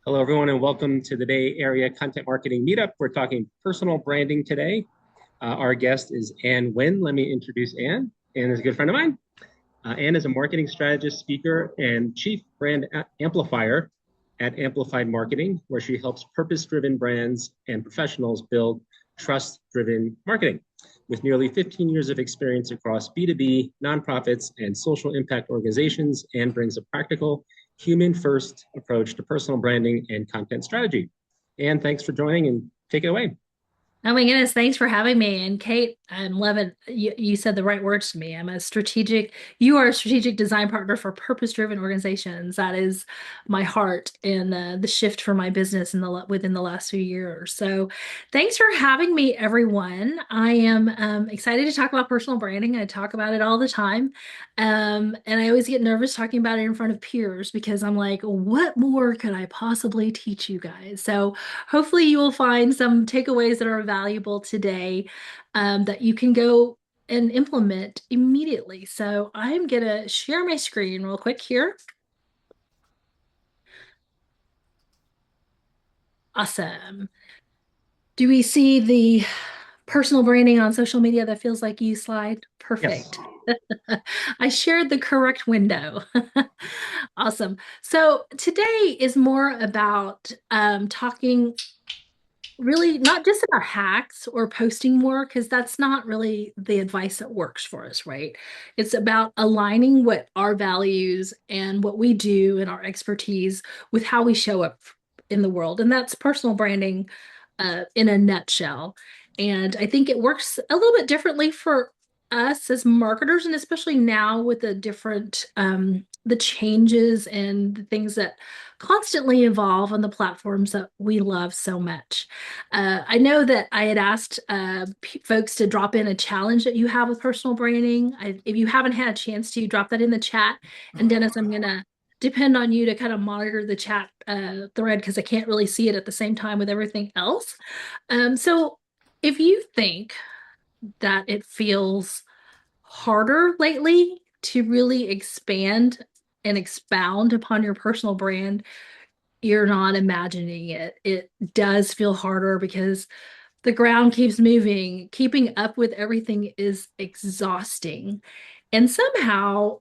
Hello, everyone, and welcome to the Bay Area Content Marketing Meetup. We're talking personal branding today. Our guest is Anh Nguyen. Let me introduce Anh. Anh is a good friend of mine. Anh is a marketing strategist, speaker, and chief brand amplifier at Amplified Marketing, where she helps purpose-driven brands and professionals build trust-driven marketing. With nearly 15 years of experience across B2B, nonprofits, and social impact organizations, Anh brings a practical, human-first approach to personal branding and content strategy. Anh, thanks for joining and take it away. Oh my goodness, thanks for having me. And Kate, I'm loving you said the right words to me. You are a strategic design partner for purpose-driven organizations. That is my heart and the shift for my business within the last few years. So thanks for having me, everyone. I am excited to talk about personal branding. I talk about it all the time. And I always get nervous talking about it in front of peers because I'm like, what more could I possibly teach you guys? So hopefully you will find some takeaways that are valuable today that you can go and implement immediately. So I'm gonna share my screen real quick here. Awesome. Do we see the personal branding on social media that feels like you slide? Yes. Perfect. I shared the correct window. Awesome. So today is more about talking really not just about hacks or posting more, because that's not really the advice that works for us, right? It's about aligning what our values and what we do and our expertise with how we show up in the world. And that's personal branding in a nutshell. And I think it works a little bit differently for us as marketers, and especially now with the changes and the things that constantly evolve on the platforms that we love so much. I know that I had asked folks to drop in a challenge that you have with personal branding. If you haven't had a chance to, drop that in the chat. And Dennis, I'm going to depend on you to kind of monitor the chat thread because I can't really see it at the same time with everything else. So if you think that it feels harder lately to really expand and expound upon your personal brand, you're not imagining it. It does feel harder because the ground keeps moving. Keeping up with everything is exhausting. And somehow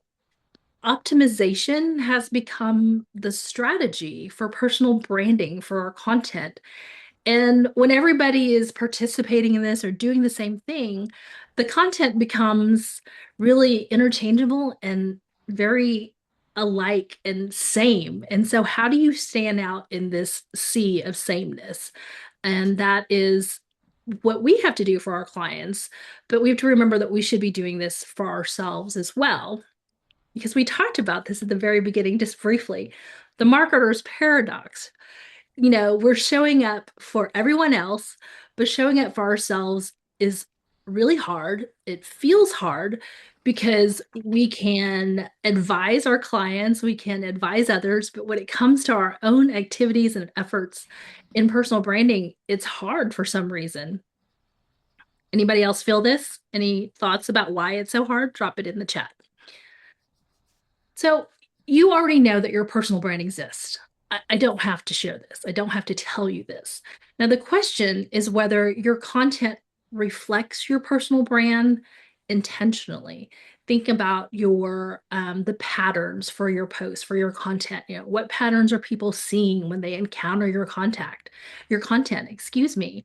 optimization has become the strategy for personal branding for our content. And when everybody is participating in this or doing the same thing, the content becomes really interchangeable and very alike and same. And so, how do you stand out in this sea of sameness? And that is what we have to do for our clients. But we have to remember that we should be doing this for ourselves as well, because we talked about this at the very beginning, just briefly, the marketer's paradox. We're showing up for everyone else, but showing up for ourselves is really hard. It feels hard because we can advise our clients, we can advise others, but when it comes to our own activities and efforts in personal branding, it's hard for some reason. Anybody else feel this? Any thoughts about why it's so hard? Drop it in the chat. So you already know that your personal brand exists. I don't have to share this. I don't have to tell you this. Now, the question is whether your content reflects your personal brand intentionally. Think about your the patterns for your posts, for your content. What patterns are people seeing when they encounter your content, excuse me.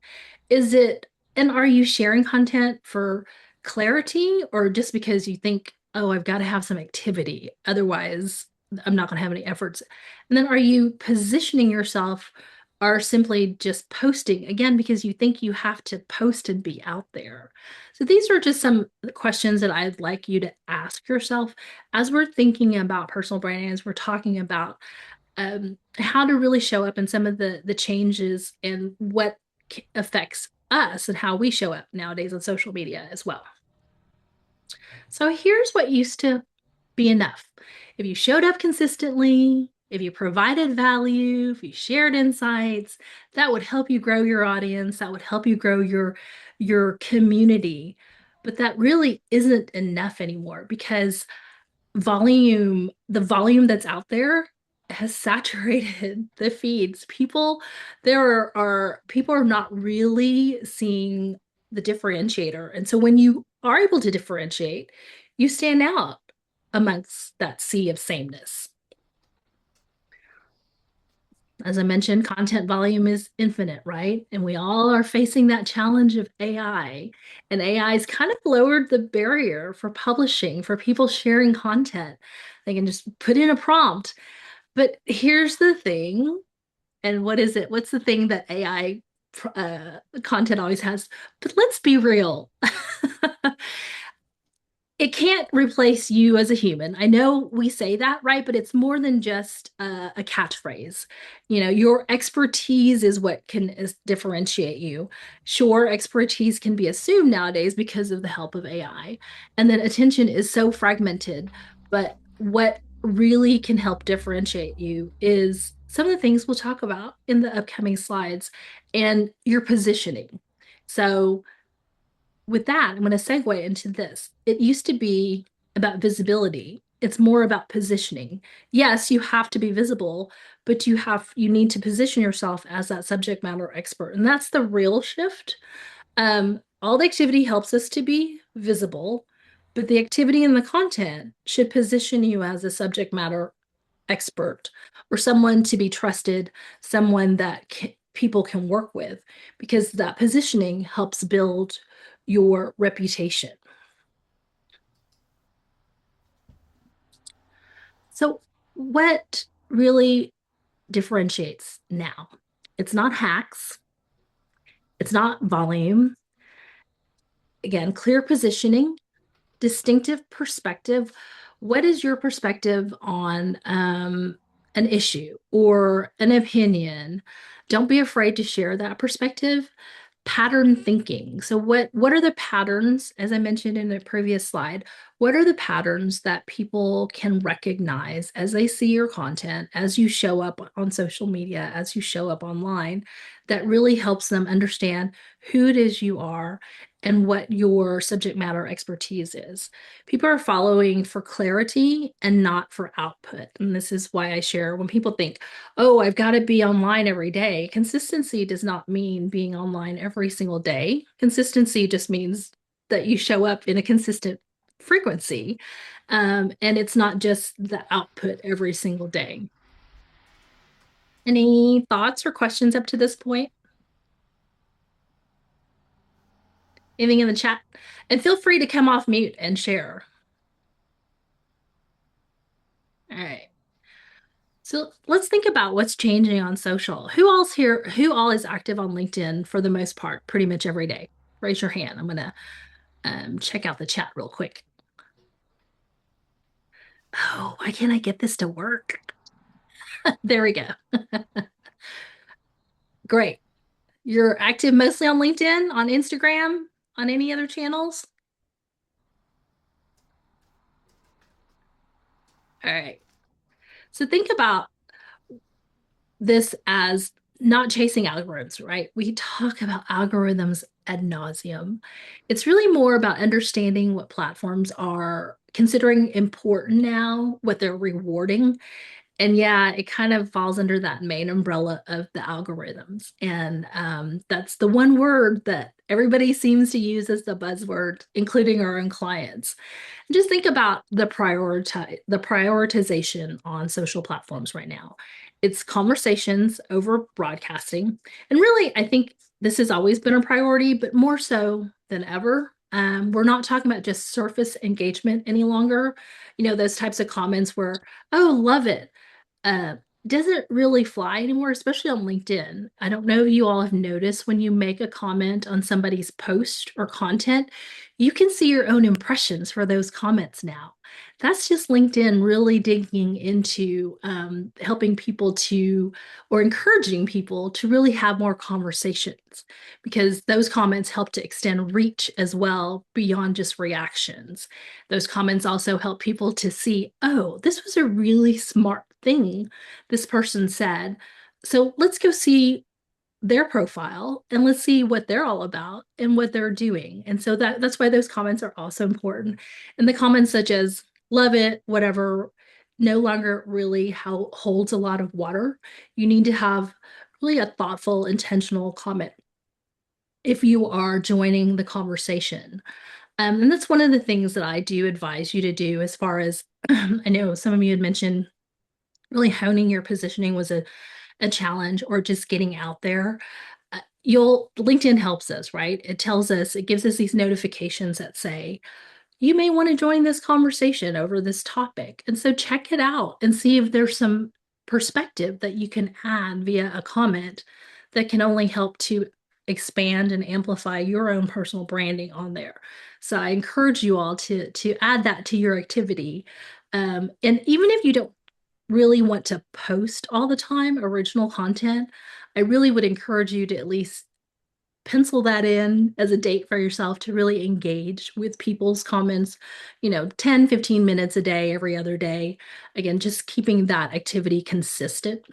Is it, and are you sharing content for clarity or just because you think, oh, I've got to have some activity. Otherwise, I'm not going to have any efforts. And then are you positioning yourself or simply just posting again because you think you have to post and be out there? So these are just some questions that I'd like you to ask yourself as we're thinking about personal branding, as we're talking about how to really show up and some of the changes and what affects us and how we show up nowadays on social media as well. So here's what used to be enough. If you showed up consistently, if you provided value, if you shared insights, that would help you grow your audience, that would help you grow your community. But that really isn't enough anymore because the volume that's out there has saturated the feeds. People are not really seeing the differentiator. And so when you are able to differentiate, you stand out amongst that sea of sameness. As I mentioned, content volume is infinite, right? And we all are facing that challenge of AI. And AI has kind of lowered the barrier for publishing, for people sharing content. They can just put in a prompt. But here's the thing. And what is it? What's the thing that AI content always has? But let's be real. It can't replace you as a human. I know we say that, right? But it's more than just a catchphrase. Your expertise is what can differentiate you. Sure, expertise can be assumed nowadays because of the help of AI. And then attention is so fragmented. But what really can help differentiate you is some of the things we'll talk about in the upcoming slides and your positioning. So, with that, I'm going to segue into this. It used to be about visibility. It's more about positioning. Yes, you have to be visible, but you need to position yourself as that subject matter expert. And that's the real shift. All the activity helps us to be visible, but the activity and the content should position you as a subject matter expert or someone to be trusted, someone that people can work with, because that positioning helps build your reputation. So, what really differentiates now? It's not hacks, it's not volume. Again, clear positioning, distinctive perspective. What is your perspective on an issue or an opinion? Don't be afraid to share that perspective. Pattern thinking. So what are the patterns, as I mentioned in the previous slide, what are the patterns that people can recognize as they see your content, as you show up on social media, as you show up online, that really helps them understand who it is you are and what your subject matter expertise is. People are following for clarity and not for output. And this is why I share when people think, oh, I've got to be online every day. Consistency does not mean being online every single day. Consistency just means that you show up in a consistent frequency. And it's not just the output every single day. Any thoughts or questions up to this point? Anything in the chat? And feel free to come off mute and share. All right. So let's think about what's changing on social. Who all is active on LinkedIn for the most part, pretty much every day? Raise your hand. I'm going to check out the chat real quick. Oh, why can't I get this to work? There we go. Great. You're active mostly on LinkedIn, on Instagram, on any other channels? All right. So think about this as not chasing algorithms, right? We talk about algorithms ad nauseum. It's really more about understanding what platforms are considering important now, what they're rewarding. And yeah, it kind of falls under that main umbrella of the algorithms. And that's the one word that everybody seems to use as the buzzword, including our own clients. And just think about the prioritization on social platforms right now. It's conversations over broadcasting. And really, I think this has always been a priority, but more so than ever. We're not talking about just surface engagement any longer. Those types of comments where, oh, love it, uh, doesn't really fly anymore, especially on LinkedIn. I don't know if you all have noticed when you make a comment on somebody's post or content, you can see your own impressions for those comments now. That's just LinkedIn really digging into helping people or encouraging people to really have more conversations, because those comments help to extend reach as well beyond just reactions. Those comments also help people to see, oh, this was a really smart thing this person said. So let's go see their profile and let's see what they're all about and what they're doing. And so that's why those comments are also important. And the comments such as love it, whatever, no longer really holds a lot of water. You need to have really a thoughtful, intentional comment if you are joining the conversation. And that's one of the things that I do advise you to do as far as I know some of you had mentioned really honing your positioning was a challenge or just getting out there. You'll LinkedIn helps us, right? It tells us, it gives us these notifications that say, you may want to join this conversation over this topic. And so check it out and see if there's some perspective that you can add via a comment that can only help to expand and amplify your own personal branding on there. So I encourage you all to add that to your activity. And even if you don't really want to post all the time original content, I really would encourage you to at least pencil that in as a date for yourself to really engage with people's comments, 10, 15 minutes a day, every other day. Again, just keeping that activity consistent.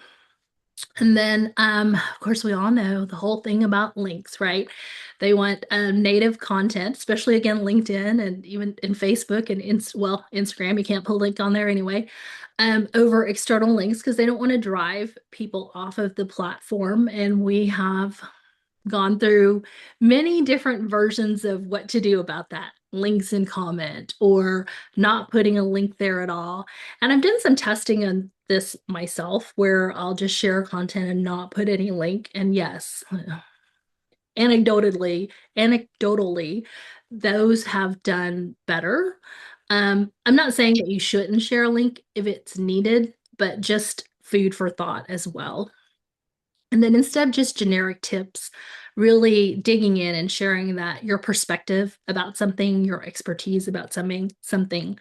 And then, of course, we all know the whole thing about links, right? They want native content, especially again, LinkedIn and even in Facebook and Instagram. You can't put a link on there anyway, over external links because they don't want to drive people off of the platform. And we have gone through many different versions of what to do about that. Links in comment or not putting a link there at all. And I've done some testing on this myself where I'll just share content and not put any link. And yes, anecdotally, those have done better. I'm not saying that you shouldn't share a link if it's needed, but just food for thought as well. And then instead of just generic tips, really digging in and sharing that your perspective about something, your expertise about something,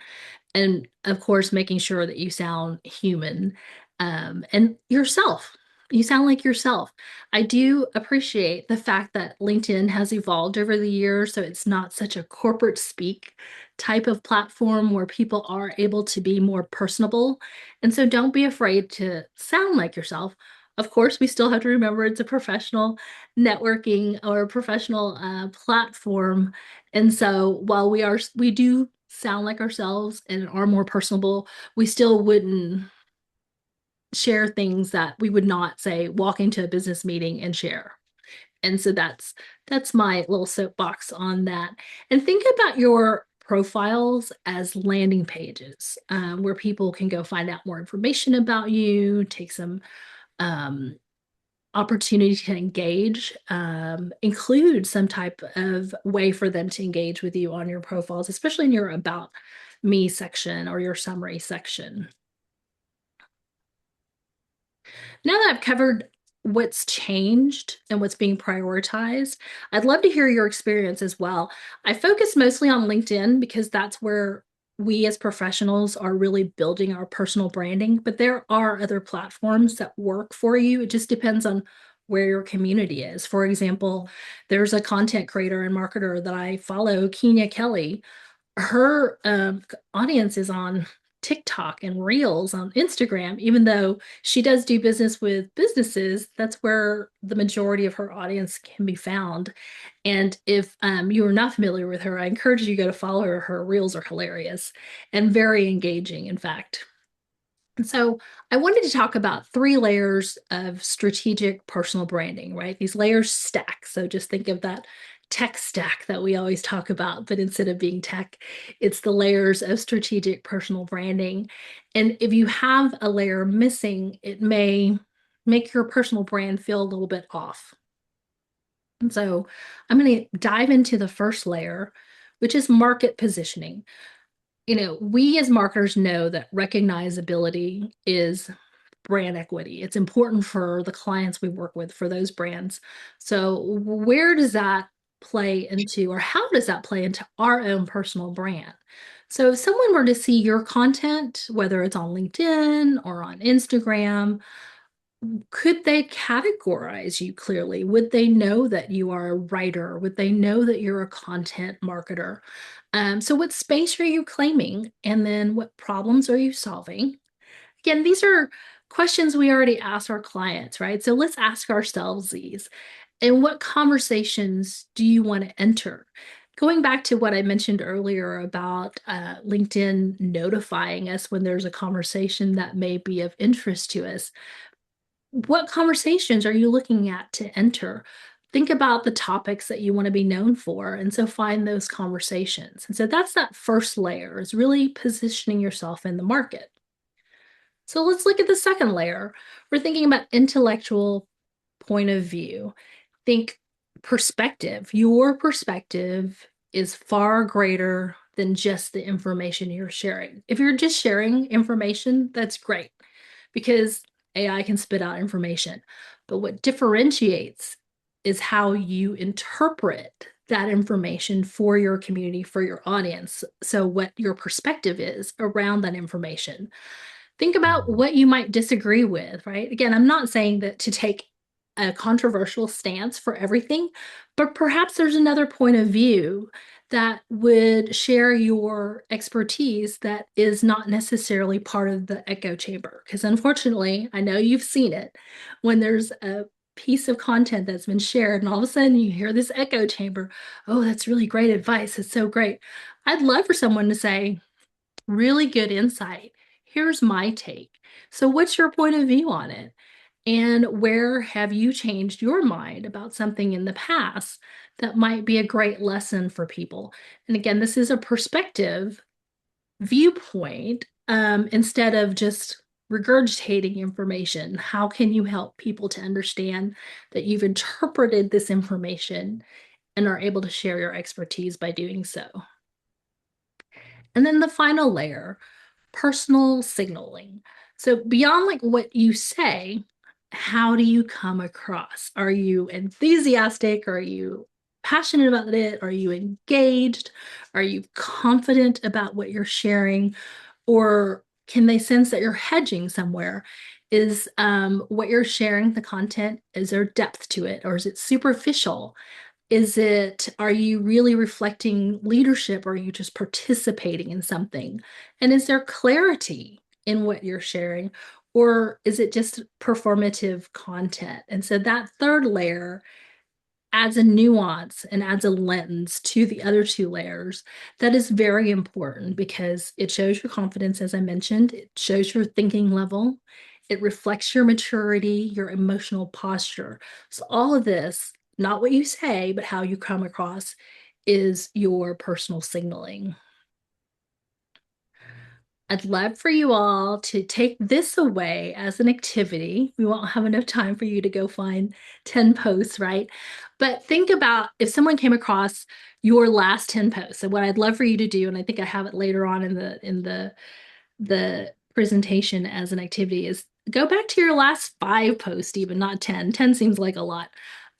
and of course, making sure that you sound human, and yourself. You sound like yourself. I do appreciate the fact that LinkedIn has evolved over the years, so it's not such a corporate speak type of platform where people are able to be more personable. And so don't be afraid to sound like yourself. Of course, we still have to remember it's a professional networking or a professional platform. And so while we do sound like ourselves and are more personable, we still wouldn't share things that we would not say walk into a business meeting and share. And so that's my little soapbox on that. And think about your profiles as landing pages, where people can go find out more information about you, take some um, opportunity to engage, include some type of way for them to engage with you on your profiles, especially in your about me section or your summary section. Now that I've covered what's changed and what's being prioritized, I'd love to hear your experience as well. I focus mostly on LinkedIn because that's where we as professionals are really building our personal branding, but there are other platforms that work for you. It just depends on where your community is. For example, there's a content creator and marketer that I follow, Kenya Kelly. Her audience is on TikTok and Reels on Instagram, even though she does do business with businesses, that's where the majority of her audience can be found. And if you are not familiar with her, I encourage you to go to follow her. Her Reels are hilarious and very engaging, in fact. And so I wanted to talk about three layers of strategic personal branding, right? These layers stack. So just think of that tech stack that we always talk about, but instead of being tech, it's the layers of strategic personal branding. And if you have a layer missing, it may make your personal brand feel a little bit off. And so I'm going to dive into the first layer, which is market positioning. We as marketers know that recognizability is brand equity. It's important for the clients we work with, for those brands. So, where does that play into, or how does that play into our own personal brand? So, if someone were to see your content, whether it's on LinkedIn or on Instagram, could they categorize you clearly? Would they know that you are a writer? Would they know that you're a content marketer? So, what space are you claiming? And then, what problems are you solving? Again, these are questions we already ask our clients, right? So, let's ask ourselves these. And what conversations do you want to enter? going back to what I mentioned earlier about LinkedIn notifying us when there's a conversation that may be of interest to us, what conversations are you looking at to enter? Think about the topics that you want to be known for. And so find those conversations. And so that's that first layer is really positioning yourself in the market. So let's look at the second layer. We're thinking about intellectual point of view. Think perspective. Your perspective is far greater than just the information you're sharing. If you're just sharing information, that's great because AI can spit out information. But what differentiates is how you interpret that information for your community, for your audience. So, what your perspective is around that information. Think about what you might disagree with, right? Again, I'm not saying that to take a controversial stance for everything, but perhaps there's another point of view that would share your expertise that is not necessarily part of the echo chamber. Because unfortunately, I know you've seen it when there's a piece of content that's been shared, and all of a sudden you hear this echo chamber. Oh, that's really great advice. It's so great. I'd love for someone to say, really good insight. Here's my take. So, what's your point of view on it? And where have you changed your mind about something in the past that might be a great lesson for people? And again, this is a perspective viewpoint instead of just regurgitating information. How can you help people to understand that you've interpreted this information and are able to share your expertise by doing so? And then the final layer, personal signaling. So beyond like what you say, how do you come across? Are you enthusiastic? Are you passionate about it? Are you engaged? Are you confident about what you're sharing? Or can they sense that you're hedging somewhere? Is what you're sharing, the content, is there depth to it? Or is it superficial? Are you really reflecting leadership or are you just participating in something? And is there clarity in what you're sharing? Or is it just performative content? And so that third layer adds a nuance and adds a lens to the other two layers that is very important because it shows your confidence, as I mentioned, it shows your thinking level, it reflects your maturity, your emotional posture. So, all of this, not what you say, but how you come across, is your personal signaling. I'd love for you all to take this away as an activity. We won't have enough time for you to go find 10 posts, right? But think about if someone came across your last 10 posts. And what I'd love for you to do, and I think I have it later on in the presentation as an activity, is go back to your last 5 posts, even not 10. 10 seems like a lot.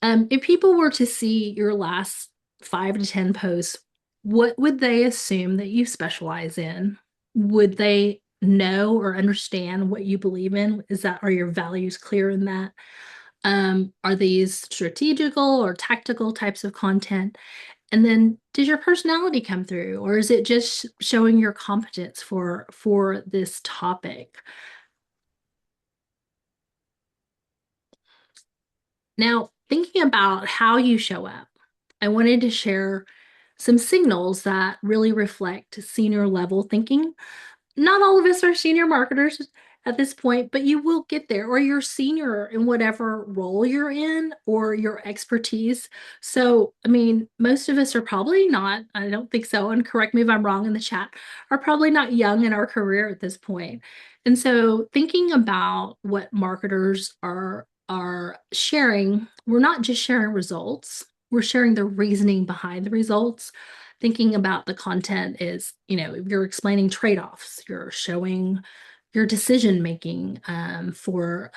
If people were to see your last 5 to 10 posts, what would they assume that you specialize in? Would they know or understand what you believe in? Are your values clear in that? Are these strategical or tactical types of content? And then does your personality come through, or is it just showing your competence for this topic? Now, thinking about how you show up, I wanted to share some signals that really reflect senior level thinking. Not all of us are senior marketers at this point, but you will get there, or you're senior in whatever role you're in or your expertise. So, I mean, most of us are probably not, I don't think so, and correct me if I'm wrong in the chat, are probably not young in our career at this point. And so thinking about what marketers are sharing, we're not just sharing results, we're sharing the reasoning behind the results. Thinking about the content is, if you're explaining trade-offs, you're showing your decision making for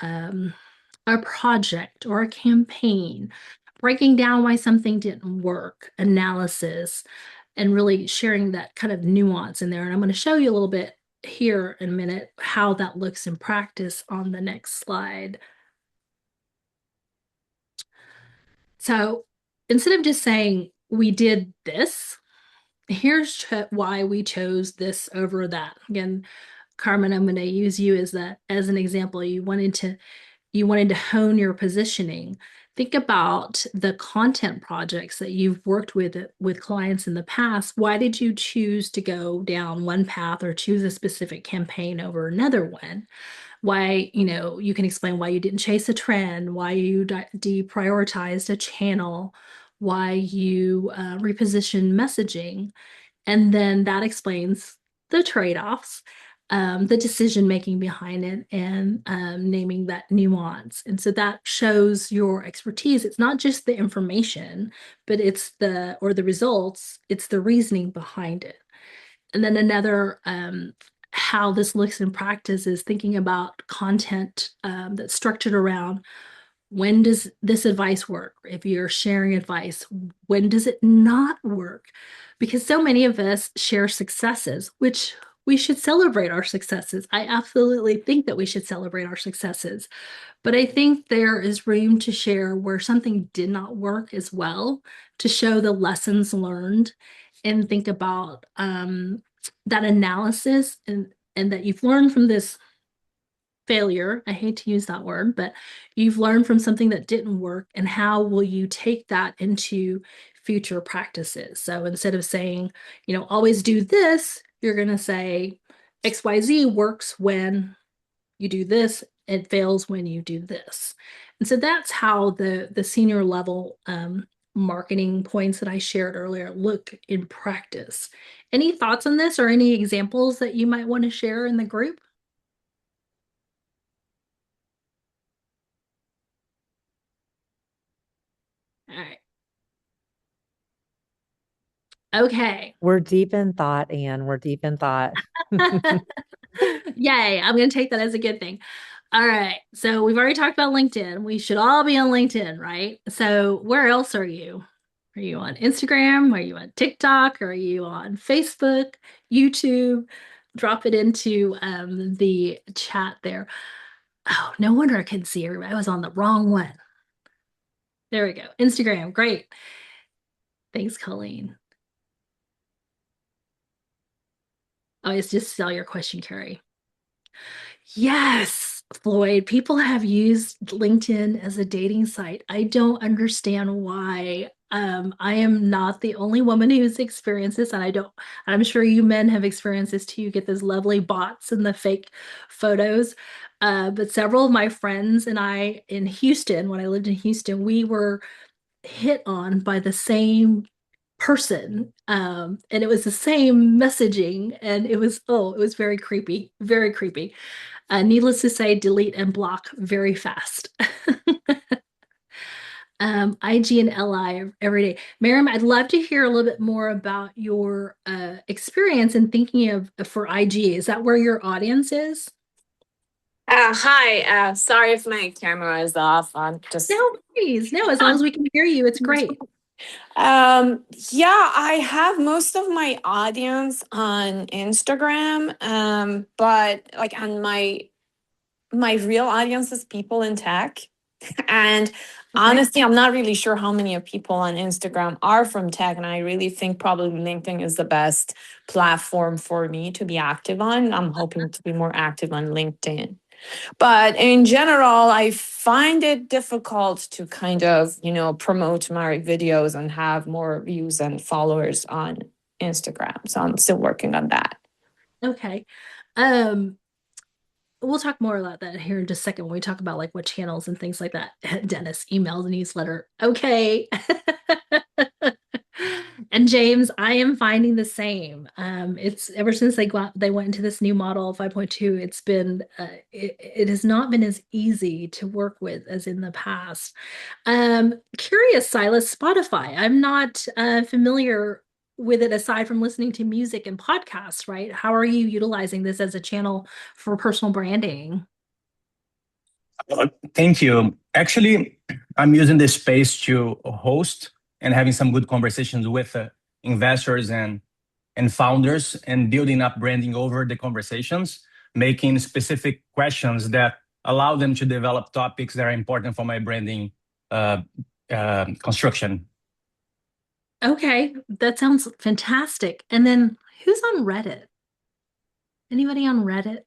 a project or a campaign, breaking down why something didn't work, analysis, and really sharing that kind of nuance in there. And I'm going to show you a little bit here in a minute how that looks in practice on the next slide. So instead of just saying, we did this, here's why we chose this over that. Again, Carmen, I'm going to use you as an example. You wanted to hone your positioning. think about the content projects that you've worked with clients in the past. Why did you choose to go down one path or choose a specific campaign over another one? Why, you can explain why you didn't chase a trend, why you deprioritized a channel, why you repositioned messaging. And then that explains the trade-offs, the decision making behind it, and naming that nuance. And so that shows your expertise. It's not just the information, but it's the results, it's the reasoning behind it. And then another how this looks in practice is thinking about content that's structured around when does this advice work? If you're sharing advice, when does it not work? Because so many of us share successes, which we should celebrate our successes. I absolutely think that we should celebrate our successes. But I think there is room to share where something did not work as well, to show the lessons learned and think about that analysis and that you've learned from this failure. I hate to use that word, but you've learned from something that didn't work, and how will you take that into future practices? So instead of saying, always do this, you're going to say XYZ works when you do this, it fails when you do this. And so that's how the senior level marketing points that I shared earlier look in practice. Any thoughts on this or any examples that you might want to share in the group? All right. Okay. We're deep in thought, Anne. We're deep in thought. Yay. I'm going to take that as a good thing. All right. So we've already talked about LinkedIn. We should all be on LinkedIn, right? So where else are you? Are you on Instagram? Are you on TikTok? Are you on Facebook, YouTube? Drop it into the chat there. Oh, no wonder I couldn't see everybody. I was on the wrong one. There we go. Instagram. Great. Thanks, Colleen. Oh, it's just sell your question, Carrie. Yes, Floyd. People have used LinkedIn as a dating site. I don't understand why. I am not the only woman who's experienced this, and I'm sure you men have experienced this too. You get those lovely bots and the fake photos. But several of my friends and I in Houston, when I lived in Houston, we were hit on by the same person. And it was the same messaging, and it was very creepy, very creepy. Needless to say, delete and block very fast. IG and LI every day. Miriam, I'd love to hear a little bit more about your experience in thinking of for IG. Is that where your audience is? Hi. Sorry if my camera is off. I'm just No, please. No, as long as we can hear you, it's great. Yeah, I have most of my audience on Instagram, but like on my real audience is people in tech. And honestly, I'm not really sure how many of people on Instagram are from tech, and I really think probably LinkedIn is the best platform for me to be active on. I'm hoping to be more active on LinkedIn. But in general, I find it difficult to kind of, promote my videos and have more views and followers on Instagram. So I'm still working on that. Okay. We'll talk more about that here in just a second when we talk about like what channels and things like that. Dennis, email, the newsletter. Okay. And James, I am finding the same. It's ever since they went into this new model 5.2, it's been it has not been as easy to work with as in the past. Curious, Silas, Spotify. I'm not familiar with it aside from listening to music and podcasts, right? How are you utilizing this as a channel for personal branding? Thank you. Actually, I'm using this space to host and having some good conversations with investors and founders, and building up branding over the conversations, making specific questions that allow them to develop topics that are important for my branding construction. Okay, that sounds fantastic. And then who's on Reddit? Anybody on Reddit?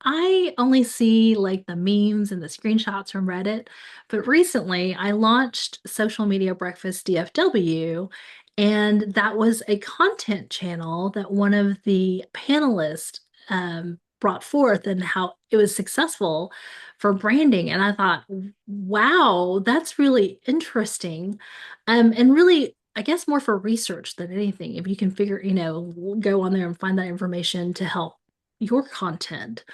I only see like the memes and the screenshots from Reddit, but recently I launched Social Media Breakfast DFW, and that was a content channel that one of the panelists brought forth and how it was successful for branding. And I thought, wow, that's really interesting. And really, I guess more for research than anything. If you can figure, go on there and find that information to help your content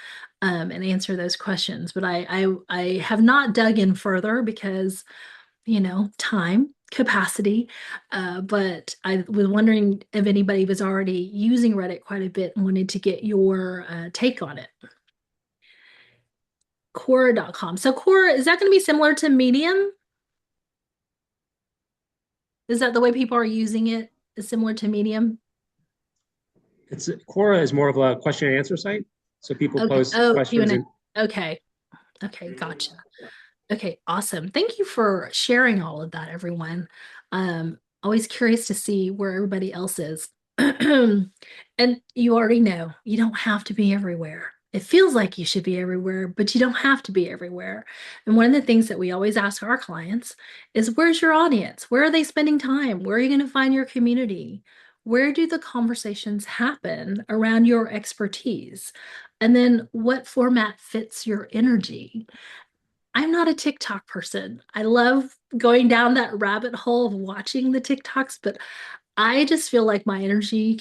and answer those questions. But I have not dug in further because, time, capacity. But I was wondering if anybody was already using Reddit quite a bit and wanted to get your take on it. Quora.com. So Quora, is that going to be similar to Medium? Is that the way people are using it? Is similar to Medium? Quora is more of a question and answer site. So people Okay. post Oh, questions. Okay. Okay, gotcha. Okay, awesome. Thank you for sharing all of that, everyone. Always curious to see where everybody else is. And you already know you don't have to be everywhere. It feels like you should be everywhere, but you don't have to be everywhere. And one of the things that we always ask our clients is, where's your audience? Where are they spending time? Where are you going to find your community? Where do the conversations happen around your expertise? And then what format fits your energy? I'm not a TikTok person. I love going down that rabbit hole of watching the TikToks, but I just feel like my energy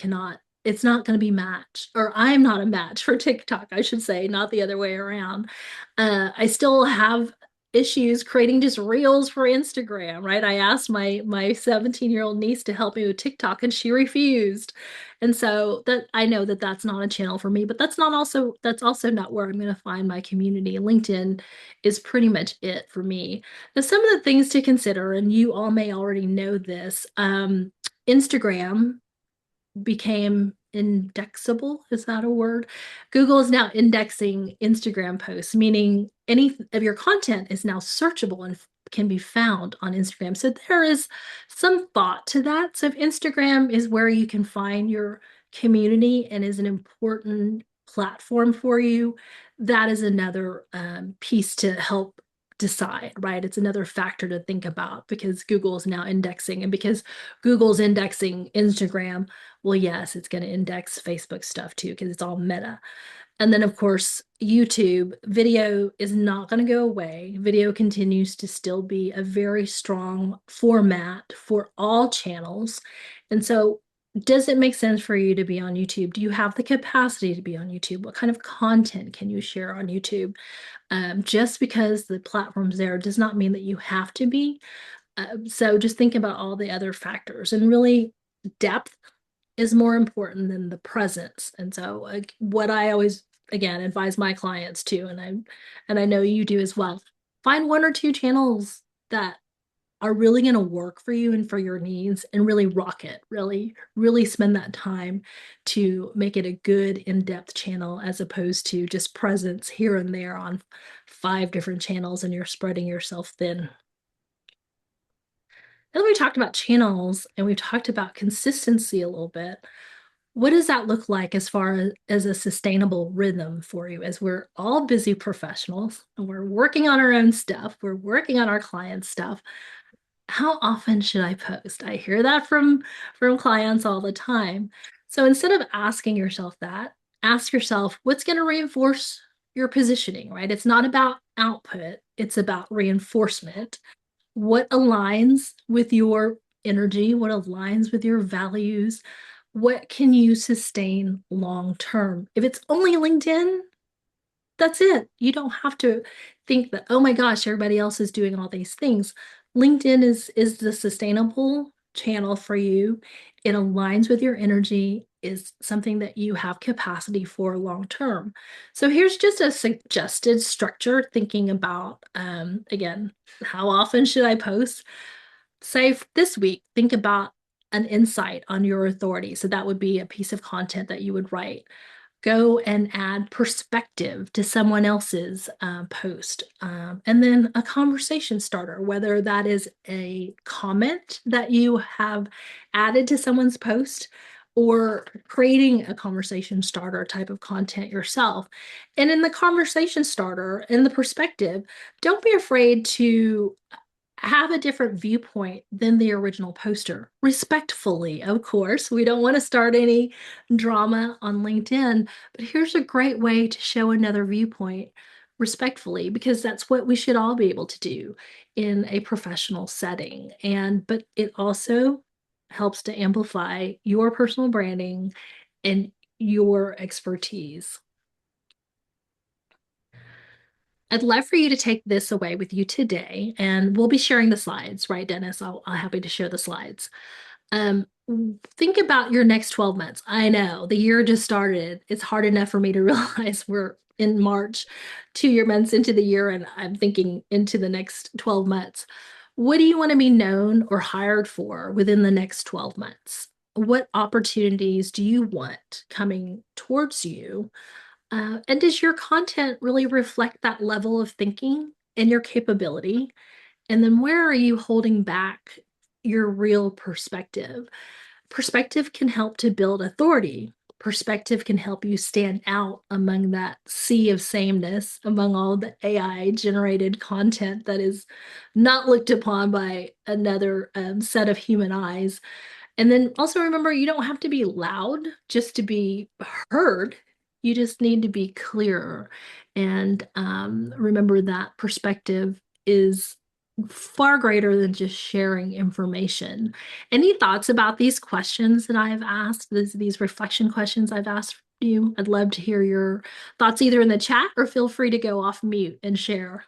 it's not going to be matched, or I'm not a match for TikTok, I should say, not the other way around. I still have issues creating just reels for Instagram, right? I asked my 17-year-old niece to help me with TikTok and she refused. And so that I know that that's not a channel for me, but that's also not where I'm going to find my community. LinkedIn is pretty much it for me. Now, some of the things to consider, and you all may already know this, Instagram became indexable. Is that a word? Google is now indexing Instagram posts, meaning any of your content is now searchable and can be found on Instagram. So there is some thought to that. So if Instagram is where you can find your community and is an important platform for you, that is another piece to help decide, right? It's another factor to think about because Google is now indexing, and because Google's indexing Instagram, well, yes, it's going to index Facebook stuff too because it's all meta. And then, of course, YouTube video is not going to go away. Video continues to still be a very strong format for all channels. And so, does it make sense for you to be on YouTube? Do you have the capacity to be on YouTube? What kind of content can you share on YouTube? Just because the platform's there does not mean that you have to be. So just think about all the other factors, and really depth is more important than the presence. And so what I always again advise my clients to, and I know you do as well, find one or two channels that are really going to work for you and for your needs, and really rock it. Really spend that time to make it a good in-depth channel, as opposed to just presence here and there on 5 different channels and you're spreading yourself thin. Then we talked about channels and we talked about consistency a little bit. What does that look like as far as a sustainable rhythm for you, as we're all busy professionals and we're working on our own stuff, we're working on our clients' stuff? How often should I post? I hear that from clients all the time. So instead of asking yourself that, ask yourself, what's going to reinforce your positioning, right? It's not about output, it's about reinforcement. What aligns with your energy? What aligns with your values? What can you sustain long term? If it's only LinkedIn, that's it. You don't have to think that, oh my gosh, everybody else is doing all these things. LinkedIn is the sustainable channel for you. It aligns with your energy, is something that you have capacity for long term. So here's just a suggested structure, thinking about, again, how often should I post? Say this week, think about an insight on your authority. So that would be a piece of content that you would write. Go and add perspective to someone else's post. And then a conversation starter, whether that is a comment that you have added to someone's post, or creating a conversation starter type of content yourself. And in the conversation starter and the perspective, don't be afraid to have a different viewpoint than the original poster, respectfully, of course. We don't want to start any drama on LinkedIn, but here's a great way to show another viewpoint respectfully, because that's what we should all be able to do in a professional setting. But it also helps to amplify your personal branding and your expertise. I'd love for you to take this away with you today, and we'll be sharing the slides, right, Dennis? I'll happy to share the slides. Think about your next 12 months. I know the year just started. It's hard enough for me to realize we're in March, 2 months into the year, and I'm thinking into the next 12 months. What do you want to be known or hired for within the next 12 months? What opportunities do you want coming towards you? And does your content really reflect that level of thinking and your capability? And then where are you holding back your real perspective? Perspective can help to build authority. Perspective can help you stand out among that sea of sameness, among all the AI generated content that is not looked upon by another set of human eyes. And then also remember, you don't have to be loud just to be heard. You just need to be clearer. And remember that perspective is far greater than just sharing information. Any thoughts about these questions that I've asked, these reflection questions I've asked you? I'd love to hear your thoughts either in the chat or feel free to go off mute and share.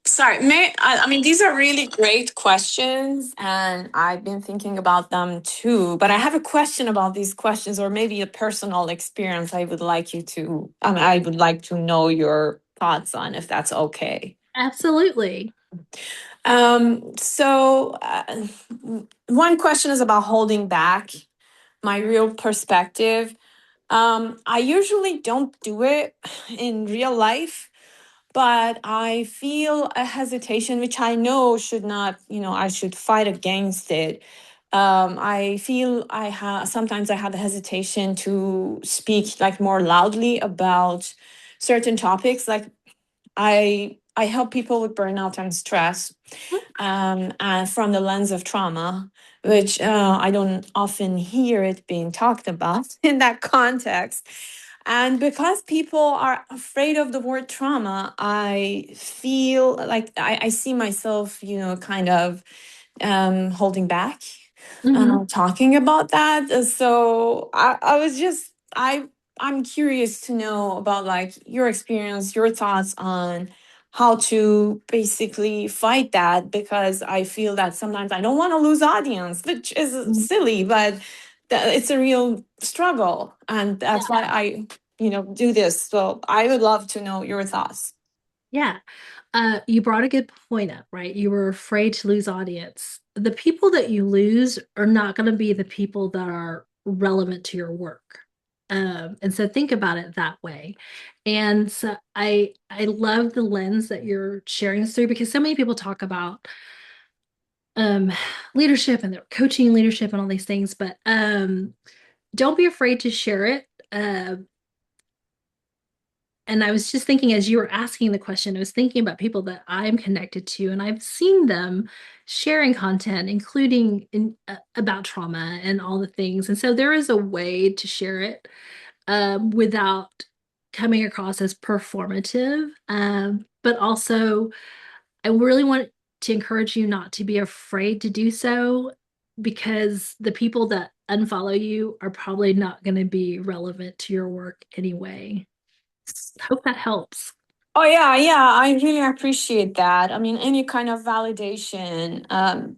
Sorry, I mean, these are really great questions, and I've been thinking about them too. But I have a question about these questions, or maybe a personal experience. I would like to know your thoughts on, if that's okay. Absolutely. So one question is about holding back my real perspective. I usually don't do it in real life, but I feel a hesitation, which I know should not, I should fight against it. I feel sometimes I have a hesitation to speak like more loudly about certain topics. Like I help people with burnout and stress, and from the lens of trauma, which I don't often hear it being talked about in that context. And because people are afraid of the word trauma, I feel like I see myself, kind of holding back, talking about that. So I was just, I'm curious to know about like your experience, your thoughts on how to basically fight that, because I feel that sometimes I don't want to lose audience, which is silly, but it's a real struggle. And that's why I, do this. So I would love to know your thoughts. Yeah. You brought a good point up, right? You were afraid to lose audience. The people that you lose are not going to be the people that are relevant to your work. And so think about it that way. And so I love the lens that you're sharing this through, because so many people talk about leadership and they're coaching leadership and all these things, but don't be afraid to share it. And I was just thinking, as you were asking the question, I was thinking about people that I'm connected to, and I've seen them sharing content, including about trauma and all the things. And so there is a way to share it without coming across as performative. But also, I really want to encourage you not to be afraid to do so, because the people that unfollow you are probably not going to be relevant to your work anyway. Hope that helps. Oh yeah, I really appreciate that. I mean, any kind of validation,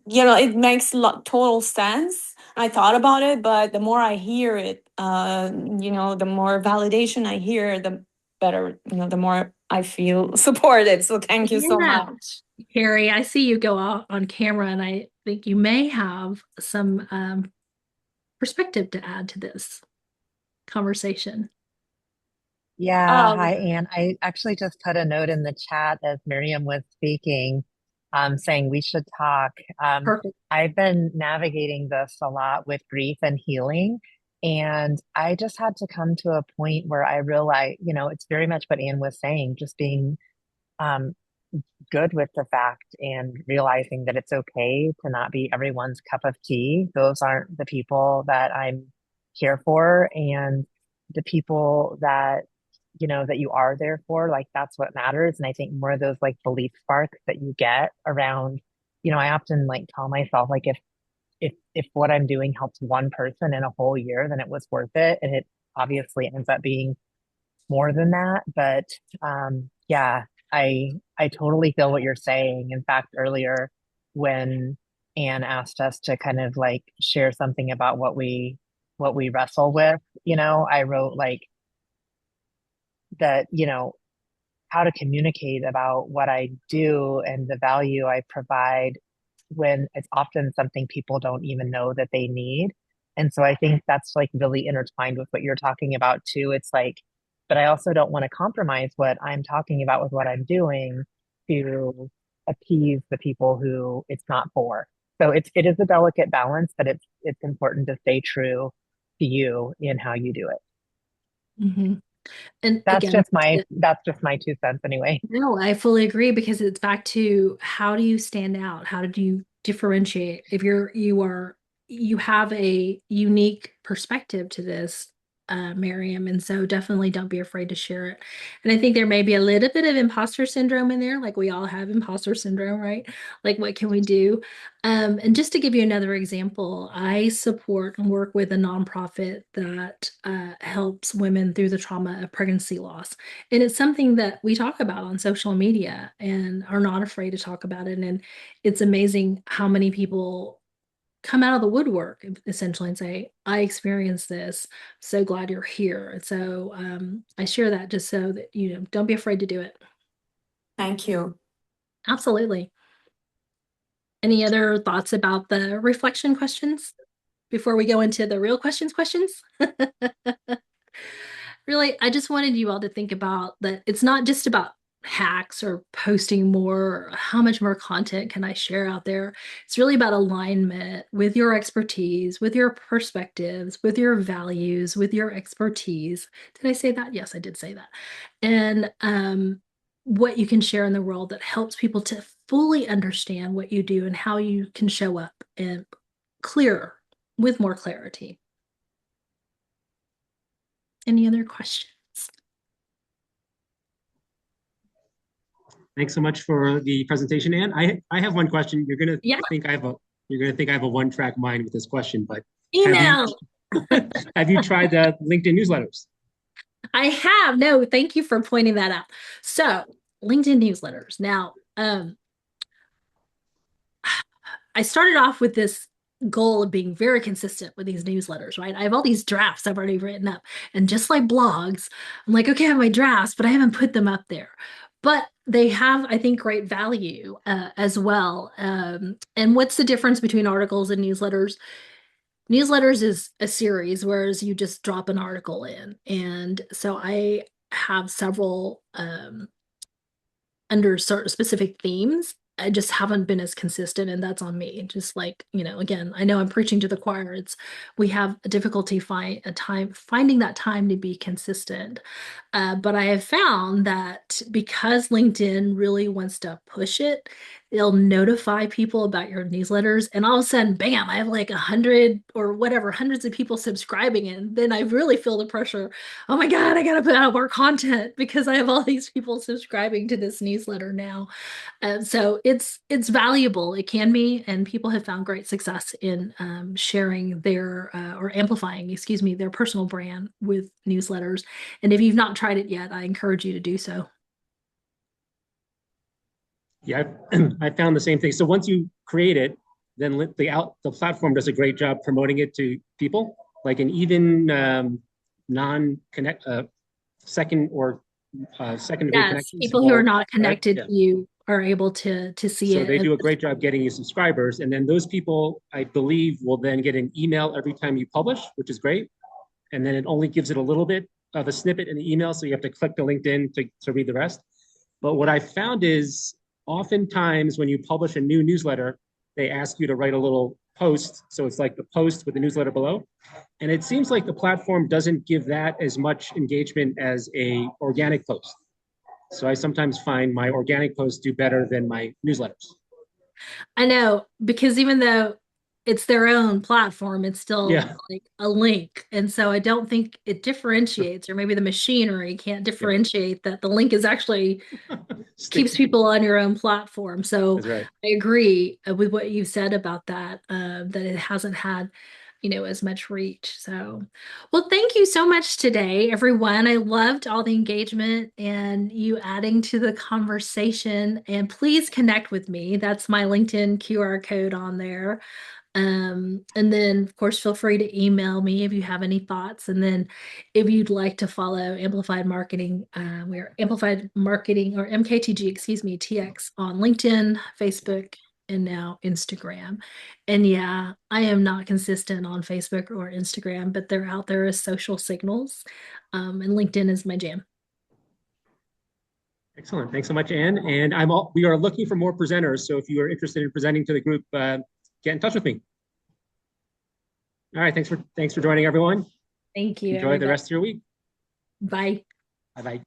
it makes total sense. I thought about it, but the more I hear it, the more validation I hear, the better, the more I feel supported. So thank you so much. Carrie, I see you go out on camera, and I think you may have some perspective to add to this conversation. Yeah, hi, Um, Anne. I actually just put a note in the chat as Miriam was speaking, saying we should talk. Perfect. I've been navigating this a lot with grief and healing, and I just had to come to a point where I realized, it's very much what Anne was saying, just being um, good with the fact and realizing that it's okay to not be everyone's cup of tea. Those aren't the people that I'm here for. And the people that, that you are there for, like that's what matters. And I think more of those like belief sparks that you get around, I often like tell myself, like, if what I'm doing helps one person in a whole year, then it was worth it. And it obviously ends up being more than that. But yeah, I totally feel what you're saying. In fact, earlier when Anne asked us to kind of like share something about what we wrestle with, I wrote like that, how to communicate about what I do and the value I provide when it's often something people don't even know that they need. And so I think that's like really intertwined with what you're talking about too. It's like, but I also don't want to compromise what I'm talking about with what I'm doing to appease the people who it's not for. So it is a delicate balance, but it's important to stay true to you in how you do it. Hmm. And That's again, just my 2 cents anyway. no, I fully agree because it's back to how do you stand out? How do you differentiate? If you have a unique perspective to this, Miriam, and so definitely don't be afraid to share it. And I think there may be a little bit of imposter syndrome in there, like we all have imposter syndrome, right? Like what can we do? And just to give you another example, I support and work with a nonprofit that helps women through the trauma of pregnancy loss. And it's something that we talk about on social media and are not afraid to talk about it. And it's amazing how many people come out of the woodwork essentially and say, I experienced this. So glad you're here. And so I share that just so that, don't be afraid to do it. Thank you. Absolutely. Any other thoughts about the reflection questions before we go into the real questions? Really, I just wanted you all to think about that it's not just about hacks or posting more, or how much more content can I share out there. It's really about alignment with your expertise, with your perspectives, with your values, with your expertise. Did I say that? Yes, I did say that. And what you can share in the world that helps people to fully understand what you do and how you can show up and clearer with more clarity. Any other questions? Thanks so much for the presentation, Anne. I have one question. Yeah. You're gonna think I have a one-track mind with this question, but have you Email. have you tried the LinkedIn newsletters? I have. No, thank you for pointing that out. So, LinkedIn newsletters. Now, I started off with this goal of being very consistent with these newsletters, right? I have all these drafts I've already written up. And just like blogs, I'm like, okay, I have my drafts, but I haven't put them up there. But they have, I think, great value as well. And what's the difference between articles and newsletters? Newsletters is a series, whereas you just drop an article in. And so I have several under sort of specific themes. I just haven't been as consistent, and that's on me. Just like, again, I know I'm preaching to the choir. We have a difficulty finding that time to be consistent. But I have found that because LinkedIn really wants to push it, they'll notify people about your newsletters, and all of a sudden, bam, I have like 100 or whatever, hundreds of people subscribing, and then I really feel the pressure. Oh my God, I gotta put out more content because I have all these people subscribing to this newsletter now. So it's valuable. It can be, and people have found great success in sharing their or amplifying, excuse me, their personal brand with newsletters. And if you've not tried it yet, I encourage you to do so. Yeah, I found the same thing. So once you create it, then the platform does a great job promoting it to people, like an even non-connect second or second degree Yes, connections people who are will not subscribe. connected Yeah. to you are able to see So it they as do a great job getting you subscribers, and then those people, I believe, will then get an email every time you publish, which is great. And then it only gives it a little bit of a snippet in the email, so you have to click the LinkedIn to read the rest. But what I found is oftentimes when you publish a new newsletter, they ask you to write a little post. So it's like the post with the newsletter below. And it seems like the platform doesn't give that as much engagement as a organic post. So I sometimes find my organic posts do better than my newsletters. I know, because even though it's their own platform, it's still Yeah. like a link. And so I don't think it differentiates, or maybe the machinery can't differentiate that the link is actually keeps people on your own platform. So That's right. I agree with what you said about that, that it hasn't had, as much reach. So, well, thank you so much today, everyone. I loved all the engagement and you adding to the conversation. And please connect with me. That's my LinkedIn QR code on there. And then of course, feel free to email me if you have any thoughts. And then if you'd like to follow Amplified Marketing, we are Amplified Marketing, or MKTG, excuse me, TX, on LinkedIn, Facebook, and now Instagram. And yeah, I am not consistent on Facebook or Instagram, but they're out there as social signals. And LinkedIn is my jam. Excellent. Thanks so much, Anne. And we are looking for more presenters. So if you are interested in presenting to the group, get in touch with me. All right. Thanks for joining, everyone. Thank you. Enjoy the rest of your week. Bye. Bye-bye.